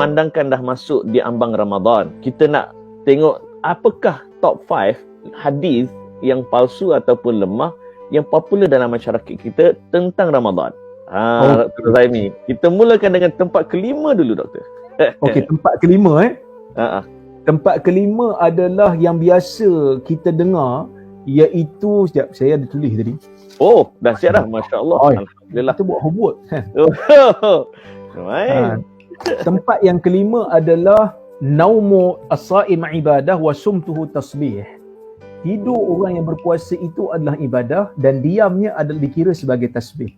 memandangkan dah masuk di ambang Ramadan, kita nak tengok apakah top 5 hadis yang palsu ataupun lemah yang popular dalam masyarakat kita tentang Ramadan. Dr. Zaimi, kita mulakan dengan tempat kelima dulu, Doktor. Okey, tempat kelima Ha. Tempat kelima adalah yang biasa kita dengar, iaitu, sekejap, saya ada tulis tadi. Oh, dah siap dah. Masya Allah. Alhamdulillah. Kita buat homework. Main. Tempat yang kelima adalah naumu as-saim ibadah wa sumtuhu tasbih. Tidur orang yang berpuasa itu adalah ibadah dan diamnya adalah dikira sebagai tasbih.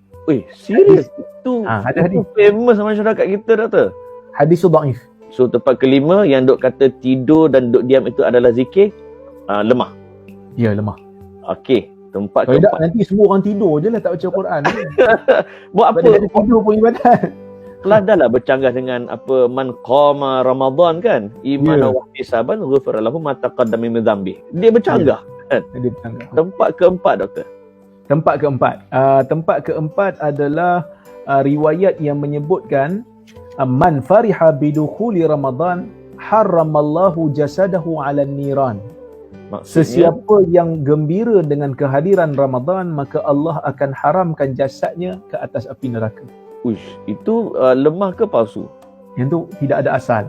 Serius? Itu hadis famous masyarakat kita, Doktor. Hadis dhaif. So tempat kelima yang duk kata tidur dan duk diam itu adalah zikir, lemah. Ya, lemah. Okey, tempat kalau keempat. tak, nanti semua orang tidur je lah tak baca Quran. Buat apa? Tidur pun ibadat. Telah dah lah bercanggah dengan apa man qama Ramadan kan, iman wa ihtisaban ghufira lahu ma taqaddama min dhanbi. Dia bercanggah. Dia bercanggah. Tempat keempat, Doktor. Tempat keempat adalah riwayat yang menyebutkan man fariha bidukhuli Ramadan haramallahu jasadahu 'alan niran. Maksudnya, sesiapa yang gembira dengan kehadiran Ramadan, maka Allah akan haramkan jasadnya ke atas api neraka. Itu lemah ke palsu? Yang tu tidak ada asal.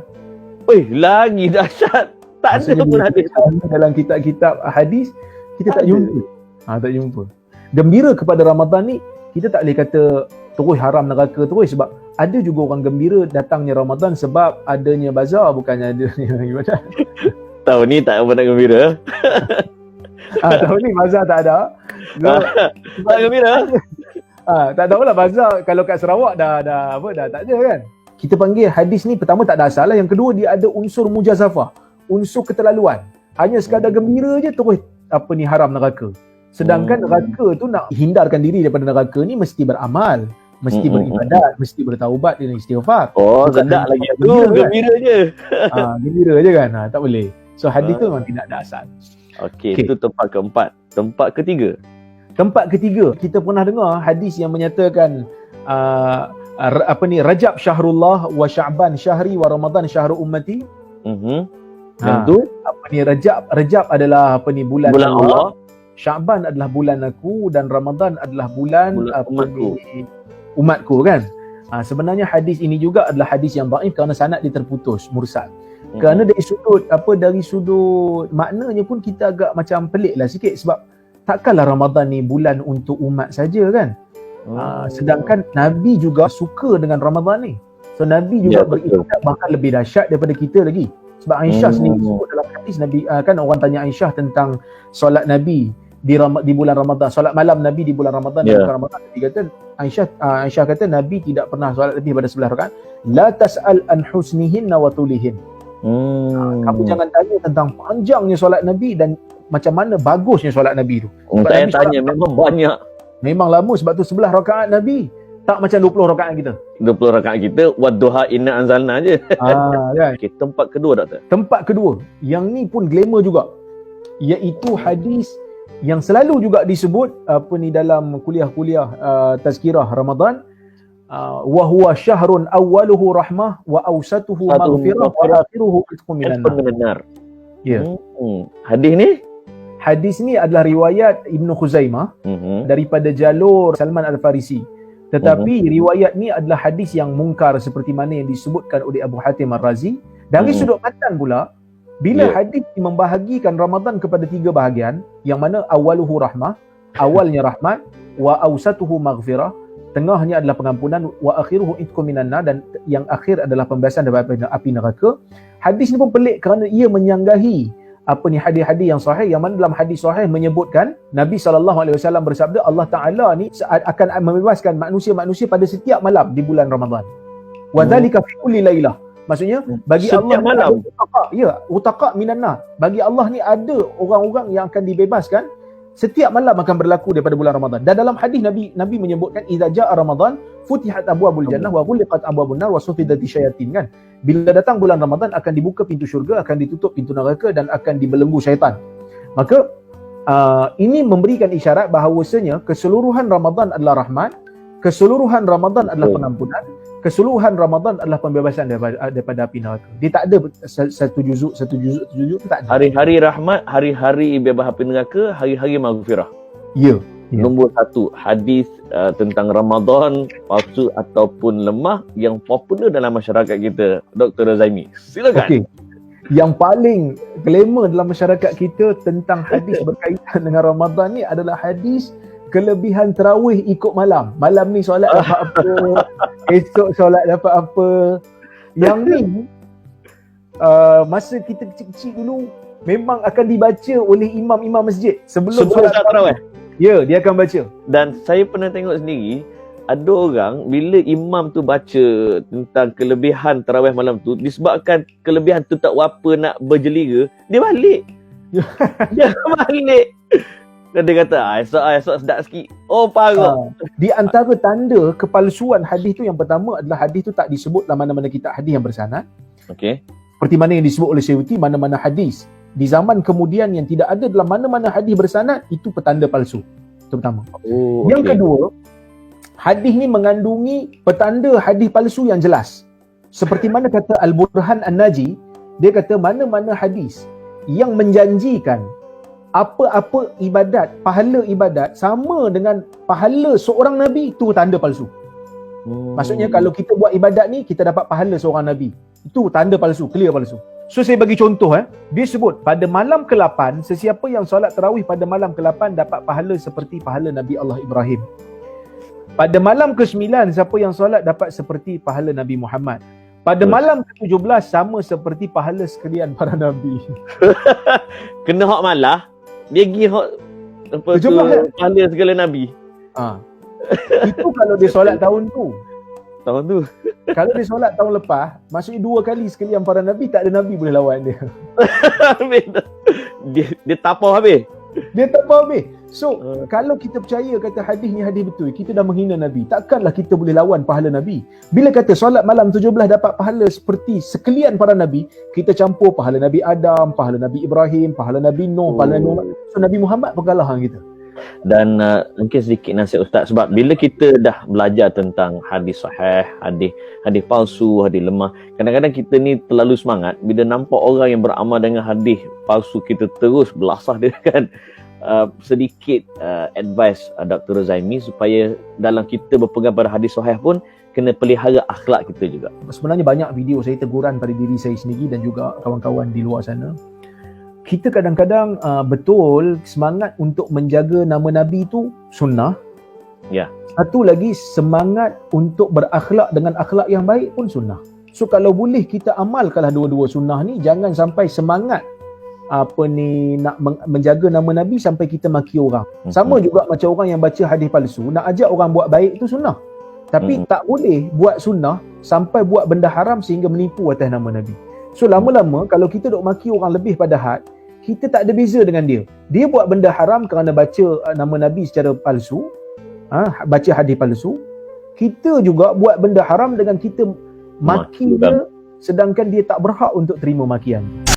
Lagi dahsyat. Tak ada pun hadis dalam kitab-kitab hadis kita tak jumpa. Tak jumpa. Gembira kepada Ramadan ni kita tak boleh kata terus haram neraka terus, sebab ada juga orang gembira datangnya Ramadan sebab adanya bazar, bukannya adanya ibadat. Tahun ni tak apa nak gembira. Tahun ni bazar tak ada. Tak gembira. Tak tahulah bazar kalau kat Sarawak dah tak ada kan. Kita panggil hadis ni, pertama tak ada asal lah, yang kedua dia ada unsur mujazafah, unsur keterlaluan. Hanya sekadar gembira je terus haram neraka. Sedangkan neraka tu, nak hindarkan diri daripada neraka ni mesti beramal, mesti beribadat, mesti bertaubat dan istighfar. Sedap lagi tu, gembira je. Gembira je kan. Tak boleh. So hadis tu memang tidak ada asal. Okey, itu tempat keempat. Tempat ketiga, kita pernah dengar hadis yang menyatakan Rajab syahrullah wa Sya'ban syahri wa Ramadan syahru ummati. Yang tu Rajab adalah bulan Allah. Sya'ban adalah bulan aku dan Ramadan adalah bulan umatku kan. Sebenarnya hadis ini juga adalah hadis yang dhaif kerana sanad dia terputus, mursal. Kerana dari sudut maknanya pun kita agak macam pelik lah sikit, sebab takkanlah Ramadan ni bulan untuk umat saja kan. Sedangkan Nabi juga suka dengan Ramadan ni. So Nabi juga beribadat bahkan lebih dahsyat daripada kita lagi. Sebab Aisyah sendiri sebut dalam hadis Nabi, kan orang tanya Aisyah tentang solat Nabi di bulan Ramadan, solat malam Nabi di bulan Ramadan dan bukan Ramadan. Nabi kata, Aisyah kata Nabi tidak pernah solat lebih pada 11 rakaat. La tas'al an husnihinna wa tulihin. Kamu jangan tanya tentang panjangnya solat Nabi dan macam mana bagusnya solat Nabi tu. Saya tanya memang banyak. Memang lama, sebab tu 11 rakaat Nabi. Tak macam 20 rakaat kita. 20 rakaat kita wadduha inna anzalna je. Kan? Okay, tempat kedua, Doktor. Tempat kedua, yang ni pun glamour juga, iaitu hadis yang selalu juga disebut dalam kuliah-kuliah tazkirah Ramadan, wa huwa syahrun awwaluhu rahmah wa awsatuhu maghfirah wa akhiruhu itqun minan nar. Ya. Hadis ni adalah riwayat Ibnu Khuzaimah daripada jalur Salman Al-Farisi. Tetapi riwayat ni adalah hadis yang mungkar seperti mana yang disebutkan oleh Abu Hatim Ar-Razi. Dari sudut matan pula, bila hadis membahagikan Ramadan kepada 3 bahagian, yang mana awaluhu rahmah, awalnya rahmat, wa awsatuhu maghfirah, tengahnya adalah pengampunan, wa akhiruhu itqun minan nar, dan yang akhir adalah pembebasan daripada api neraka. Hadis ni pun pelik kerana ia menyanggahi hadis-hadis yang sahih, yang mana dalam hadis sahih menyebutkan Nabi SAW bersabda, Allah Ta'ala ni akan membebaskan manusia-manusia pada setiap malam di bulan Ramadan. Wa dzalika fi kulli lailah. Maksudnya bagi setiap Allah malam. Utaqa minan nar. Bagi Allah ni ada orang-orang yang akan dibebaskan setiap malam akan berlaku daripada bulan Ramadan. Dan dalam hadis Nabi menyebutkan idza jaa Ramadan futihat abwabul jannah wa ghuliqat abwabun nar wa sufidati syayatin kan. Bila datang bulan Ramadan akan dibuka pintu syurga, akan ditutup pintu neraka dan akan dibelenggu syaitan. Maka ini memberikan isyarat bahawasanya keseluruhan Ramadan adalah rahmat, keseluruhan Ramadan adalah pengampunan, keseluruhan Ramadan adalah pembebasan daripada api neraka. Dia tak ada satu juzuk tu tak ada. Hari-hari rahmat, hari-hari bebas api neraka, hari-hari maghfirah. Ya. Nombor 1, hadis tentang Ramadan palsu ataupun lemah yang popular dalam masyarakat kita, Dr. Razaimi. Silakan. Okey. Yang paling glamour dalam masyarakat kita tentang hadis berkaitan dengan Ramadan ni adalah hadis kelebihan tarawih ikut malam. Malam ni solat dapat apa, esok solat dapat apa. Yang ni masa kita kecil-kecil dulu memang akan dibaca oleh imam-imam masjid sebelum solat tarawih. Ya, dia akan baca. Dan saya pernah tengok sendiri, ada orang bila imam tu baca tentang kelebihan tarawih malam tu, disebabkan kelebihan tu tak apa nak berjeliga, dia balik. Dia balik. Dan dia kata, esok sedap sikit. Oh, parah. Di antara tanda kepalsuan hadis tu, yang pertama adalah hadis tu tak disebut dalam mana-mana kitab hadis yang bersanad. Okey. Seperti mana yang disebut oleh Syaiuti, mana-mana hadis di zaman kemudian yang tidak ada dalam mana-mana hadis bersanad, itu petanda palsu. Itu pertama. Oh, yang kedua, hadis ni mengandungi petanda hadis palsu yang jelas. Seperti mana kata Al-Burhan An-Naji, dia kata mana-mana hadis yang menjanjikan apa-apa ibadat, pahala ibadat sama dengan pahala seorang Nabi, itu tanda palsu. Maksudnya kalau kita buat ibadat ni, kita dapat pahala seorang Nabi. Itu tanda palsu, clear palsu. So saya bagi contoh, dia sebut pada malam ke-8, sesiapa yang solat tarawih pada malam ke-8 dapat pahala seperti pahala Nabi Allah Ibrahim. Pada malam ke-9, siapa yang solat dapat seperti pahala Nabi Muhammad. Pada malam ke-17 sama seperti pahala sekalian para Nabi. Kena hak malah, dia pergi hak apa tu, pahala segala Nabi. Itu kalau dia solat tahun tu. Tahun tu. Kalau dia solat tahun lepas, maksudnya 2 kali sekalian para Nabi, tak ada Nabi boleh lawan dia. dia tapau habis. Dia tak faham habis. So, kalau kita percaya kata hadis ni hadis betul, kita dah menghina Nabi. Takkanlah kita boleh lawan pahala Nabi. Bila kata solat malam 17 dapat pahala seperti sekalian para Nabi, kita campur pahala Nabi Adam, pahala Nabi Ibrahim, pahala Nabi Nuh, pahala Nabi Muhammad. So, Nabi Muhammad berkalah dengan kita. Dan mungkin sedikit nasihat Ustaz, sebab bila kita dah belajar tentang hadis sahih, hadis palsu, hadis lemah, kadang-kadang kita ni terlalu semangat bila nampak orang yang beramal dengan hadis palsu, kita terus belasah dia kan. Sedikit advice Dr. Razaimi supaya dalam kita berpegang pada hadis sahih pun kena pelihara akhlak kita juga. Sebenarnya banyak video saya teguran pada diri saya sendiri dan juga kawan-kawan di luar sana. Kita kadang-kadang betul semangat untuk menjaga nama Nabi tu sunnah. Ya. Satu lagi, semangat untuk berakhlak dengan akhlak yang baik pun sunnah. So kalau boleh kita amalkanlah dua-dua sunnah ni, jangan sampai semangat nak menjaga nama Nabi sampai kita maki orang. Sama juga macam orang yang baca hadis palsu, nak ajak orang buat baik tu sunnah. Tapi tak boleh buat sunnah sampai buat benda haram sehingga menipu atas nama Nabi. So lama-lama kalau kita duk maki orang lebih pada had, kita tak ada beza dengan dia. Dia buat benda haram kerana baca nama Nabi secara palsu, baca hadis palsu. Kita juga buat benda haram dengan kita maki dia, sedangkan dia tak berhak untuk terima makian.